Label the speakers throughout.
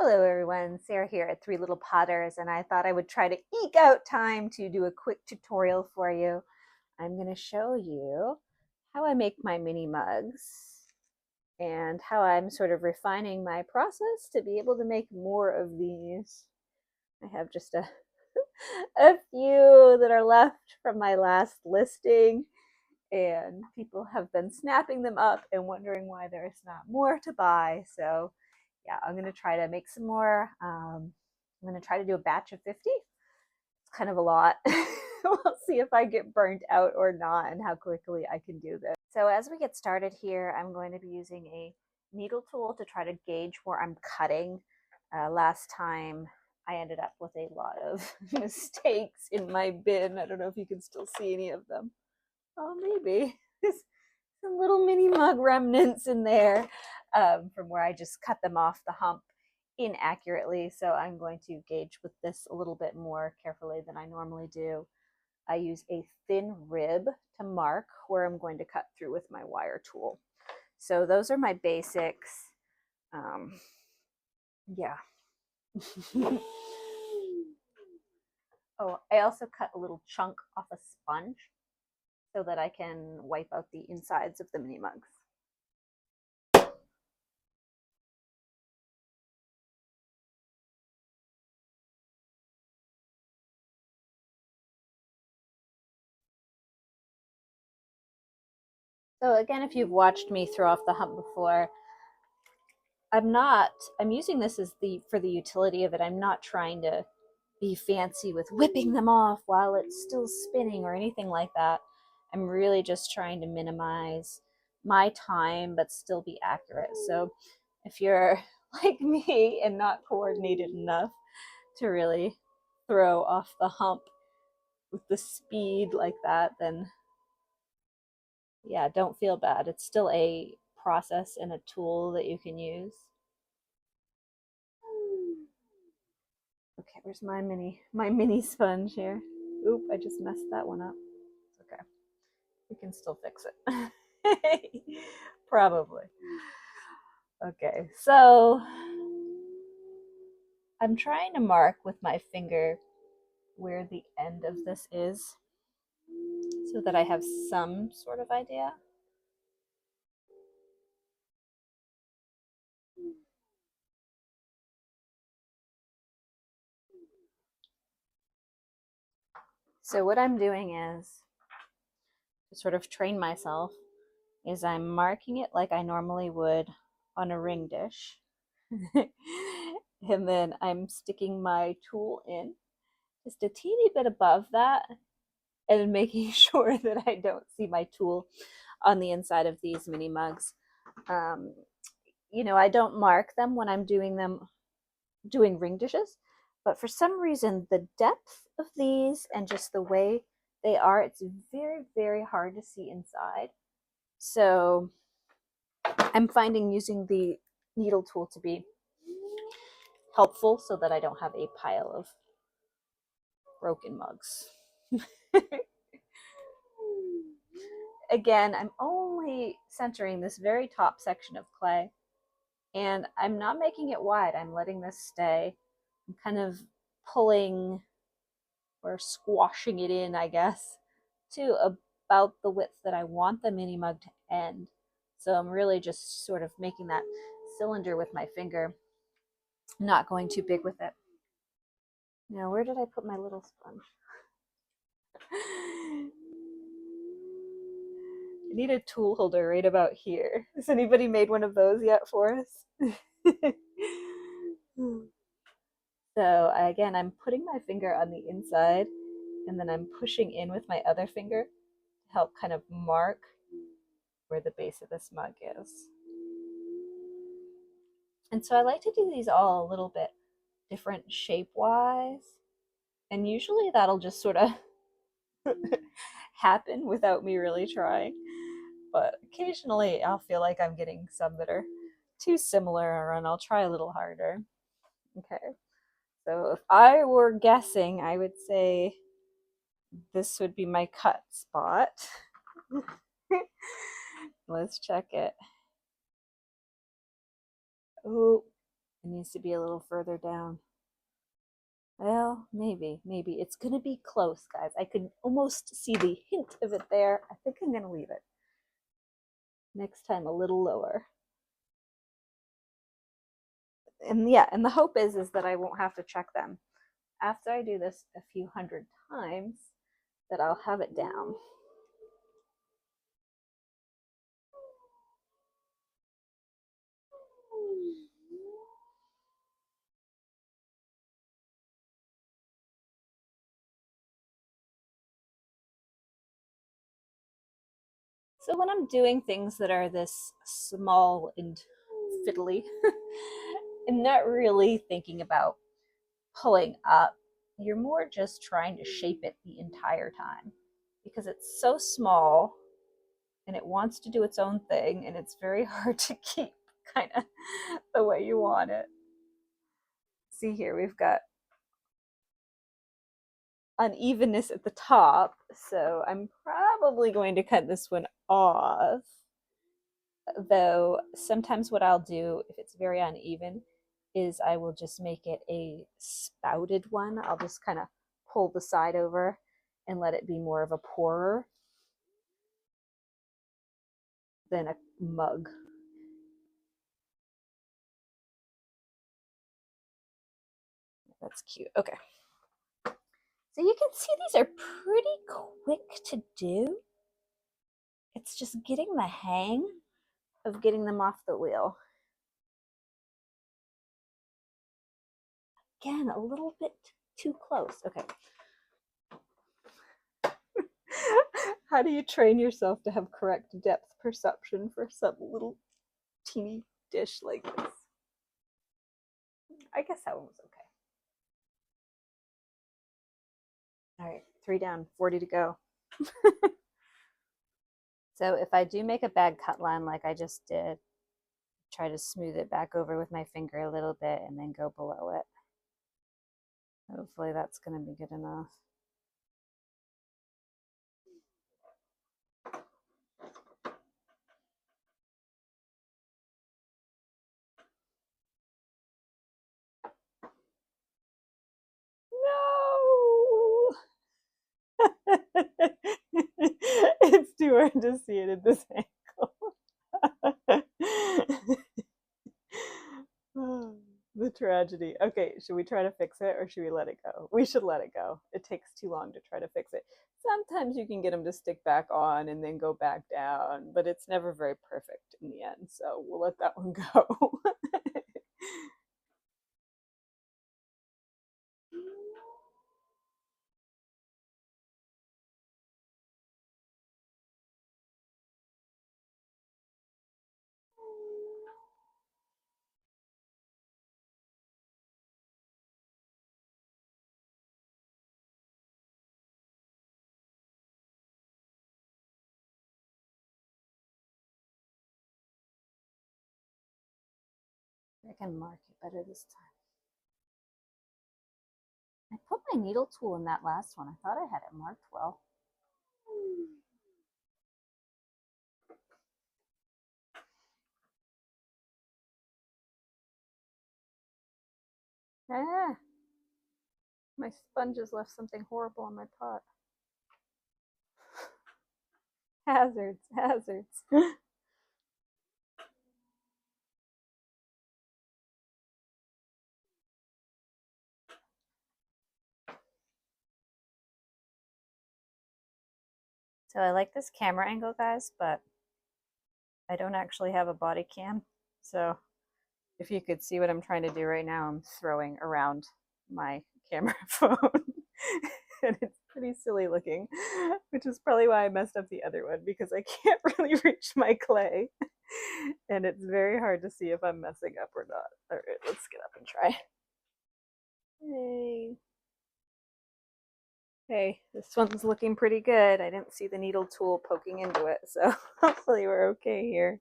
Speaker 1: Hello everyone, Sarah here at Three Little Potters, and I thought I would try to eke out time to do a quick tutorial for you. I'm going to show you how I make my mini mugs and how I'm sort of refining my process to be able to make more of these. I have just a few that are left from my last listing, and people have been snapping them up and wondering why there's not more to buy. So yeah, I'm going to try to make some more. I'm going to try to do a batch of 50. It's kind of a lot. We'll see if I get burnt out or not and how quickly I can do this. So as we get started here, I'm going to be using a needle tool to try to gauge where I'm cutting. Last time I ended up with a lot of mistakes in my bin. I don't know if you can still see any of them. Oh, maybe. There's some little mini mug remnants in there from where I just cut them off the hump inaccurately. So I'm going to gauge with this a little bit more carefully than I normally do. I use a thin rib to mark where I'm going to cut through with my wire tool. So those are my basics. Yeah. Oh, I also cut a little chunk off a sponge so that I can wipe out the insides of the mini mugs. So again, if you've watched me throw off the hump before, I'm using this as for the utility of it. I'm not trying to be fancy with whipping them off while it's still spinning or anything like that. I'm really just trying to minimize my time but still be accurate. So if you're like me and not coordinated enough to really throw off the hump with the speed like that, then yeah, don't feel bad. It's still a process and a tool that you can use. Okay, where's my mini sponge here? Oop, I just messed that one up. It's okay. We can still fix it. Probably. Okay, so I'm trying to mark with my finger where the end of this is so that I have some sort of idea. So what I'm doing is to sort of train myself is I'm marking it like I normally would on a ring dish. And then I'm sticking my tool in just a teeny bit above that and making sure that I don't see my tool on the inside of these mini mugs. You know, I don't mark them when I'm doing ring dishes, but for some reason the depth of these and just the way they are, it's very, very hard to see inside. So I'm finding using the needle tool to be helpful so that I don't have a pile of broken mugs. Again, I'm only centering this very top section of clay, and I'm not making it wide. I'm letting this stay. I'm kind of pulling or squashing it in, I guess, to about the width that I want the mini mug to end. So I'm really just sort of making that cylinder with my finger, not going too big with it. Now, where did I put my little sponge? I need a tool holder right about here. Has anybody made one of those yet for us? So again, I'm putting my finger on the inside and then I'm pushing in with my other finger to help kind of mark where the base of this mug is. And so I like to do these all a little bit different shape-wise. And usually that'll just sort of happen without me really trying. But occasionally I'll feel like I'm getting some that are too similar and I'll try a little harder. Okay, so if I were guessing, I would say this would be my cut spot. Let's check it. Oh, It needs to be a little further down. Well, maybe it's gonna be close, guys. I could almost see the hint of it there. I think I'm gonna leave it. Next time, a little lower. And yeah, and the hope is that I won't have to check them after I do this a few hundred times, that I'll have it down. So when I'm doing things that are this small and fiddly, I'm not really thinking about pulling up. You're more just trying to shape it the entire time because it's so small and it wants to do its own thing, and it's very hard to keep kind of the way you want it. See here, we've got unevenness at the top, so I'm probably going to cut this one off. Though sometimes what I'll do if it's very uneven is I will just make it a spouted one. I'll just kind of pull the side over and let it be more of a pourer than a mug. That's cute. Okay. So you can see these are pretty quick to do. It's just getting the hang of getting them off the wheel. Again, a little bit too close. Okay. How do you train yourself to have correct depth perception for some little teeny dish like this? I guess that one was okay. All right, 3 down, 40 to go. So if I do make a bad cut line like I just did, try to smooth it back over with my finger a little bit and then go below it. Hopefully that's going to be good enough. No! It's too hard to see it at this angle. The tragedy. Okay, should we try to fix it or should we let it go? We should let it go. It takes too long to try to fix it. Sometimes you can get them to stick back on and then go back down, but it's never very perfect in the end. So we'll let that one go. I can mark it better this time. I put my needle tool in that last one. I thought I had it marked well. Ah, my sponges left something horrible in my pot. Hazards, hazards. So I like this camera angle, guys, but I don't actually have a body cam. So if you could see what I'm trying to do right now, I'm throwing around my camera phone. And it's pretty silly looking, which is probably why I messed up the other one, because I can't really reach my clay. And it's very hard to see if I'm messing up or not. All right, let's get up and try. Hey. Hey, this one's looking pretty good. I didn't see the needle tool poking into it, so hopefully we're okay here.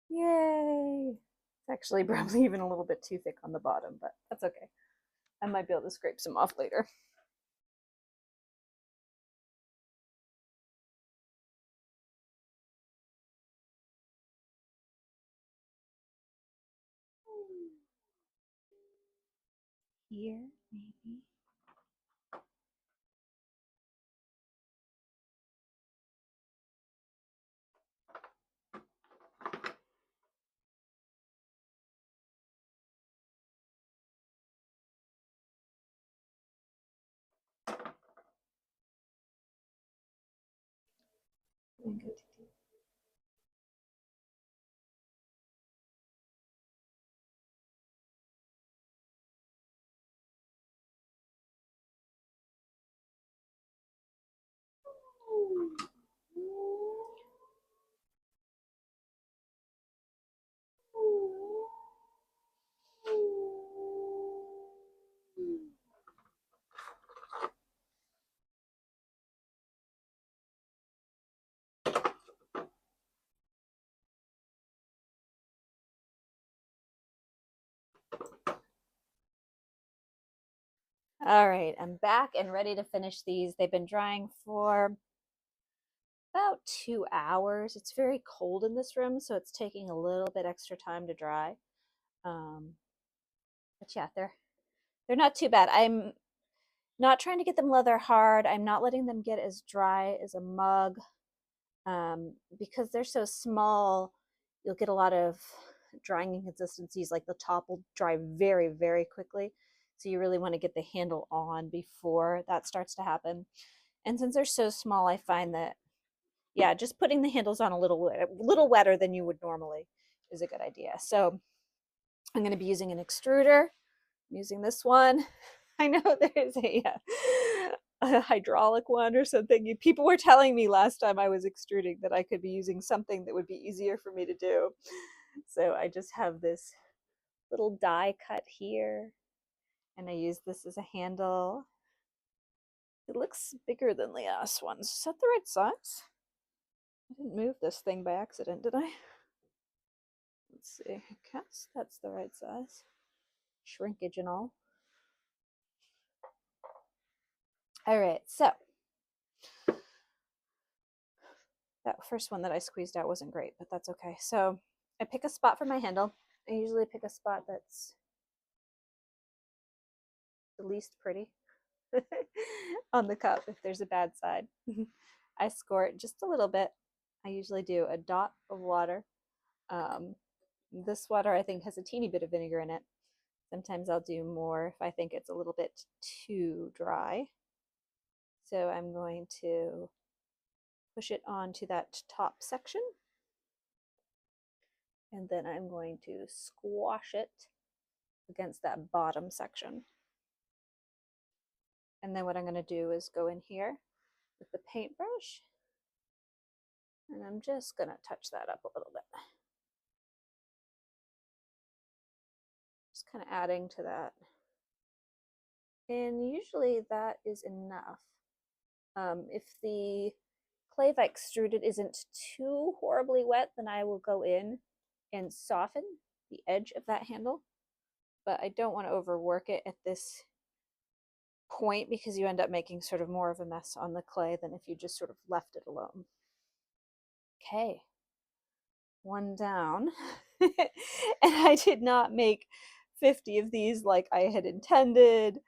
Speaker 1: Yay! It's actually probably even a little bit too thick on the bottom, but that's okay. I might be able to scrape some off later. here, maybe. All right, I'm back and ready to finish these. They've been drying for about 2 hours. It's very cold in this room, so it's taking a little bit extra time to dry. Um, but yeah, they're not too bad. I'm not trying to get them leather hard. I'm not letting them get as dry as a mug. Because they're so small, you'll get a lot of drying inconsistencies. Like the top will dry very, very quickly. So you really want to get the handle on before that starts to happen. And since they're so small, I find that, yeah, just putting the handles on a little wetter than you would normally is a good idea. So I'm going to be using an extruder. I'm using this one. I know there's a hydraulic one or something. People were telling me last time I was extruding that I could be using something that would be easier for me to do. So I just have this little die cut here, and I use this as a handle. It looks bigger than the last ones. Is that the right size? I didn't move this thing by accident, did I? Let's see. I guess that's the right size. Shrinkage and all. All right, so that first one that I squeezed out wasn't great, but that's okay. So I pick a spot for my handle. I usually pick a spot that's the least pretty on the cup if there's a bad side. I squirt just a little bit. I usually do a dot of water. This water I think has a teeny bit of vinegar in it. Sometimes I'll do more if I think it's a little bit too dry. So I'm going to push it onto that top section. And then I'm going to squash it against that bottom section. And then what I'm going to do is go in here with the paintbrush, and I'm just going to touch that up a little bit. Just kind of adding to that. And usually that is enough. If the clay I've extruded isn't too horribly wet, then I will go in and soften the edge of that handle. But I don't want to overwork it at this point because you end up making sort of more of a mess on the clay than if you just sort of left it alone. Okay, one down. And I did not make 50 of these like I had intended.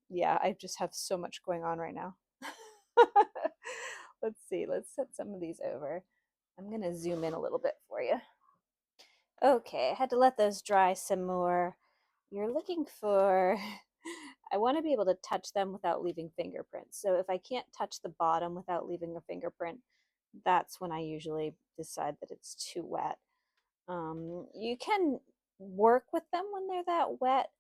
Speaker 1: Yeah, I just have so much going on right now. Let's see, let's set some of these over. I'm gonna zoom in a little bit for you. Okay, I had to let those dry some more. You're looking for, I want to be able to touch them without leaving fingerprints. So if I can't touch the bottom without leaving a fingerprint, that's when I usually decide that it's too wet. You can work with them when they're that wet,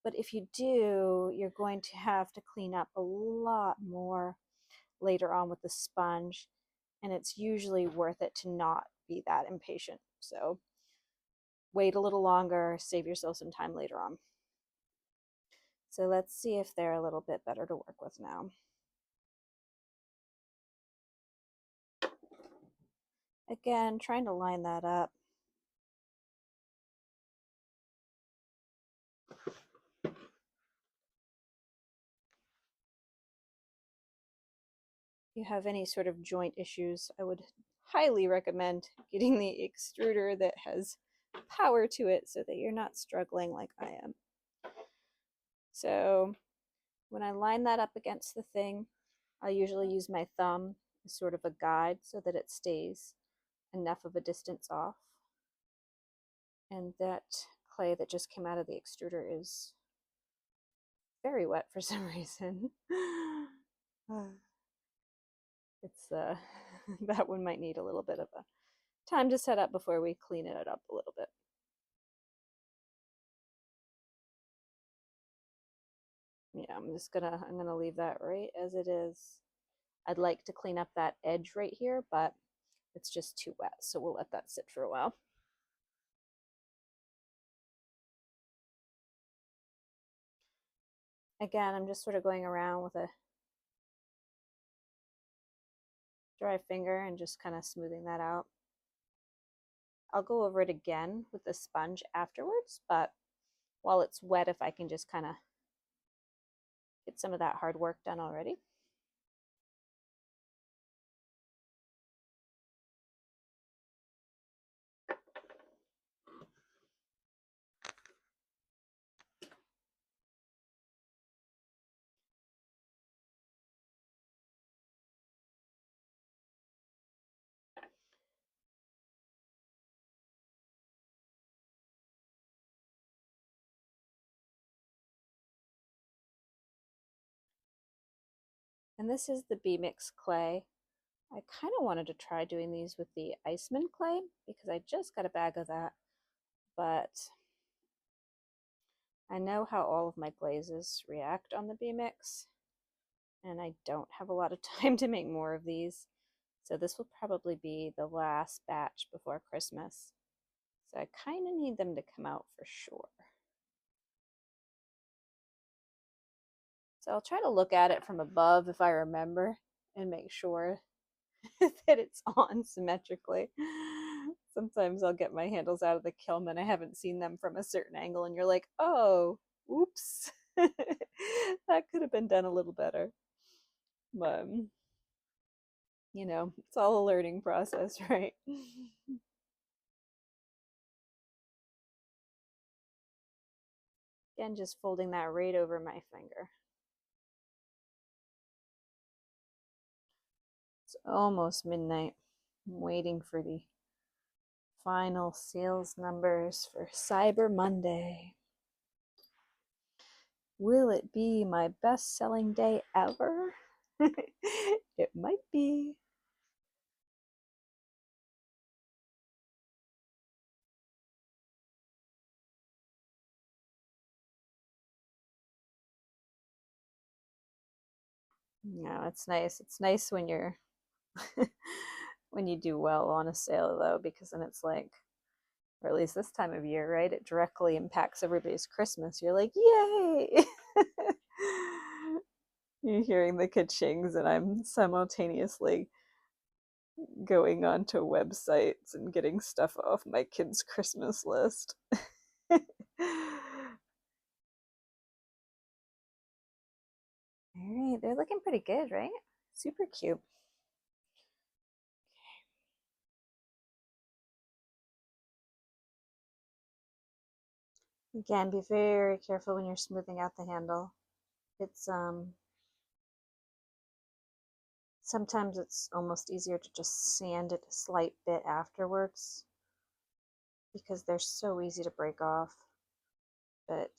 Speaker 1: but if you do, you're going to have to clean up a lot more later on with the sponge, and it's usually worth it to not be that impatient. So wait a little longer, save yourself some time later on. So let's see if they're a little bit better to work with now. Again, trying to line that up. If you have any sort of joint issues, I would highly recommend getting the extruder that has power to it so that you're not struggling like I am. So when I line that up against the thing, I'll usually use my thumb as sort of a guide so that it stays enough of a distance off. And that clay that just came out of the extruder is very wet for some reason. It's that one might need a little bit of a time to set up before we clean it up a little bit. Yeah, I'm gonna leave that right as it is. I'd like to clean up that edge right here, but it's just too wet, so we'll let that sit for a while. Again, I'm just sort of going around with a dry finger and just kind of smoothing that out. I'll go over it again with the sponge afterwards, but while it's wet, if I can just kind of get some of that hard work done already. And this is the B-Mix clay. I kind of wanted to try doing these with the Iceman clay because I just got a bag of that, but I know how all of my glazes react on the B-Mix, and I don't have a lot of time to make more of these, so this will probably be the last batch before Christmas. So I kind of need them to come out for sure. So I'll try to look at it from above if I remember and make sure that it's on symmetrically. Sometimes I'll get my handles out of the kiln and I haven't seen them from a certain angle, and you're like, oh, oops. That could have been done a little better. But, you know, it's all a learning process, right? Again, just folding that right over my finger. It's almost midnight. I'm waiting for the final sales numbers for Cyber Monday. Will it be my best-selling day ever? It might be. No, it's nice. It's nice when you're when you do well on a sale though, because then it's like, or at least this time of year, right? It directly impacts everybody's Christmas. You're like, yay! You're hearing the ka-chings, and I'm simultaneously going onto websites and getting stuff off my kids' Christmas list. All right, they're looking pretty good, right? Super cute. Again, be very careful when you're smoothing out the handle. It's sometimes it's almost easier to just sand it a slight bit afterwards because they're so easy to break off. But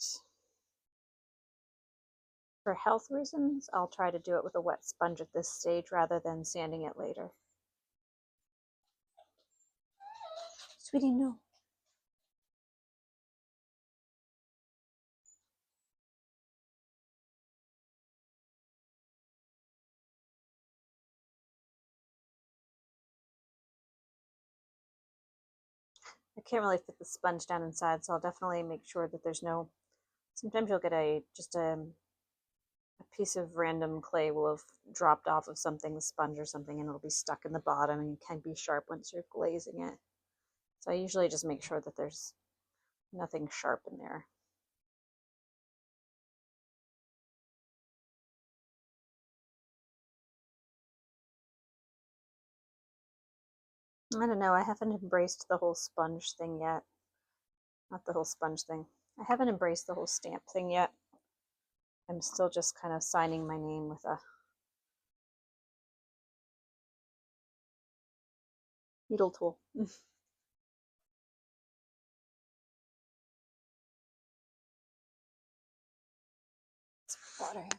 Speaker 1: for health reasons, I'll try to do it with a wet sponge at this stage rather than sanding it later. Sweetie, no. I can't really fit the sponge down inside, so I'll definitely make sure that there's no, sometimes you'll get just a piece of random clay will have dropped off of something, the sponge or something, and it'll be stuck in the bottom, and it can be sharp once you're glazing it. So I usually just make sure that there's nothing sharp in there. I don't know, I haven't embraced the whole sponge thing yet. Not the whole sponge thing. I haven't embraced the whole stamp thing yet. I'm still just kind of signing my name with a needle tool. Water here.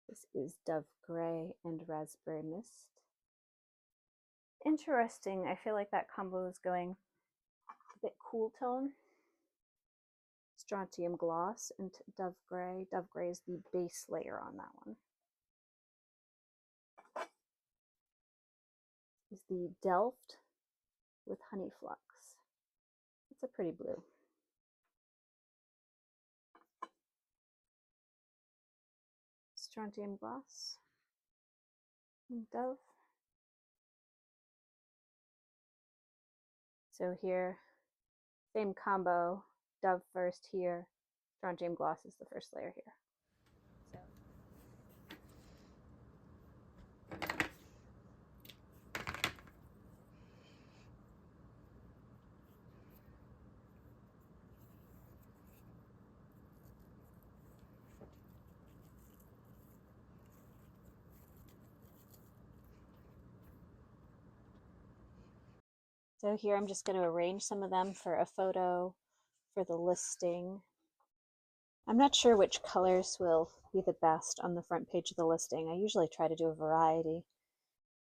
Speaker 1: This is Dove Gray and Raspberry Mist. Interesting. I feel like that combo is going a bit cool tone. Strontium Gloss and Dove Gray. Dove Gray is the base layer on that one. Is the Delft with Honey Flux. It's a pretty blue. Strontium Gloss and Dove. So here, same combo, Dove first here, Strontium Gloss is the first layer here. So here I'm just going to arrange some of them for a photo for the listing. I'm not sure which colors will be the best on the front page of the listing. I usually try to do a variety.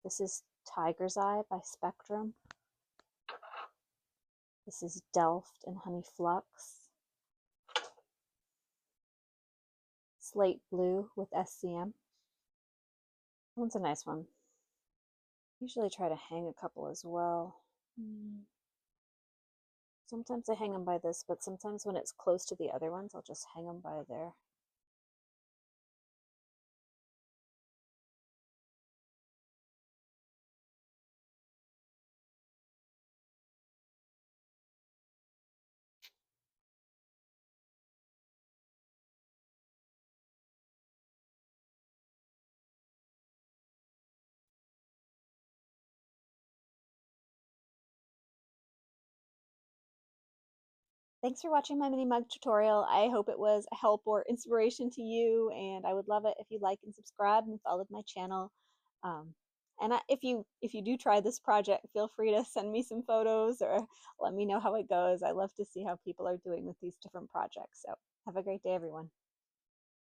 Speaker 1: This is Tiger's Eye by Spectrum. This is Delft and Honey Flux. Slate Blue with SCM. That one's a nice one. Usually try to hang a couple as well. Sometimes I hang them by this, but sometimes when it's close to the other ones, I'll just hang them by there. Thanks for watching my mini mug tutorial. I hope it was a help or inspiration to you, and I would love it if you like and subscribe and followed my channel. If you do try this project, feel free to send me some photos or let me know how it goes. I love to see how people are doing with these different projects. So have a great day, everyone.